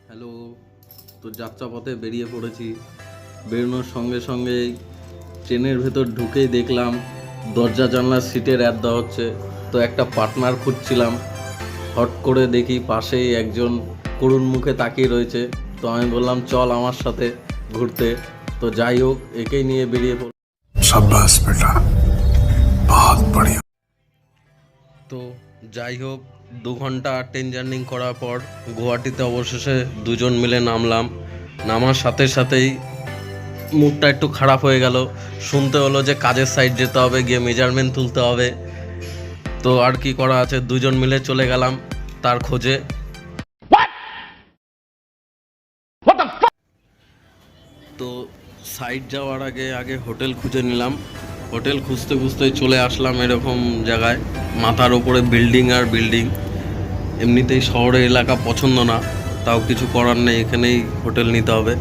Hello. তো যাত্রাপথে বেরিয়ে পড়েছি। বেরোনোর সঙ্গে সঙ্গে ট্রেনের ভেতর ঢুকেই দেখলাম দরজা জানলার সিটের অ্যাড দেওয়া হচ্ছে। তো একটা পার্টনার খুঁজছিলাম, হট করে দেখি পাশেই একজন করুণ মুখে তাকিয়ে রয়েছে। তো আমি বললাম চল আমার সাথে ঘুরতে। তো যাই হোক, একেই নিয়ে বেরিয়ে পড়ল। शाबाश बेटा, बहुत बढ़िया। তো যাই হোক, 2 ঘন্টা ট্রেন জার্নি করার পর গুয়াহাটিতে অবশেষে দুজন মিলে নামলাম। নামার সাথে সাথেই মুডটা একটু খারাপ হয়ে গেল। শুনতে হলো যে কাজের সাইড যেতে হবে, গিয়ে মেজারমেন্ট তুলতে হবে। তো আর কি করা আছে, দুজন মিলে চলে গেলাম তার খোঁজে। তো সাইড যাওয়ার আগে আগে হোটেল খুঁজে নিলাম। হোটেল খুঁজতে খুঁজতে চলে আসলাম এরকম জায়গায়, মাথার ওপরে বিল্ডিং আর বিল্ডিং। এমনিতেই শহরের এলাকা পছন্দ না, তাও কিছু করার নেই, এখানেই হোটেল নিতে হবে।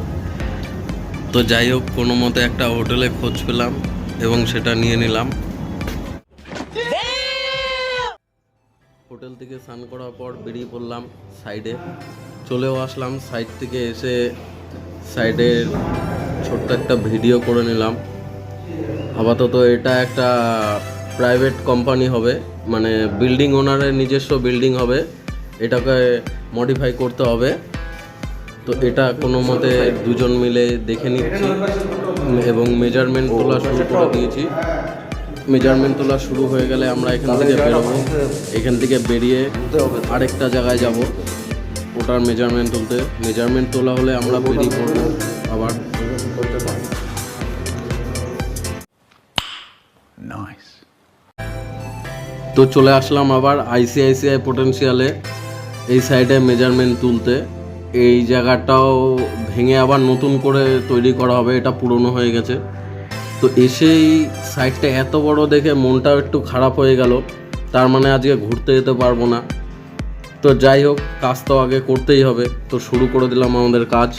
তো যাই হোক, কোনো মতে একটা হোটেলে খোঁজ পেলাম এবং সেটা নিয়ে নিলাম। হোটেল থেকে স্নান করার পর বেরিয়ে পড়লাম সাইডে। চলেও আসলাম সাইড থেকে এসে সাইডের ছোট্ট একটা ভিডিও করে নিলাম। আপাতত এটা একটা প্রাইভেট কোম্পানি হবে, মানে বিল্ডিং ওনারের নিজস্ব বিল্ডিং হবে, এটাকে মডিফাই করতে হবে। তো এটা কোনো মতে দুজন মিলে দেখে নিচ্ছি এবং মেজারমেন্ট তোলা শুরু করে দিয়েছি। মেজারমেন্ট তোলা শুরু হয়ে গেলে আমরা এখান থেকে বেরোবো। এখান থেকে বেরিয়ে আরেকটা জায়গায় যাব, ওটার মেজারমেন্ট তুলতে। মেজারমেন্ট তোলা হলে আমরা বেরিয়ে পড়বো আবার। তো চলে আসলাম আবার আইসিআইসিআই পটেনশিয়ালে, এই সাইডে মেজারমেন্ট তুলতে। এই জায়গাটাও ভেঙে আবার নতুন করে তৈরি করা হবে, এটা পুরনো হয়ে গেছে। তো এসেই সাইডটা এত বড় দেখে মনটাও একটু খারাপ হয়ে গেল। তার মানে আজকে ঘুরতে যেতে পারবো না। তো যাই হোক, কাজ তো আগে করতেই হবে। তো শুরু করে দিলাম আমাদের কাজ।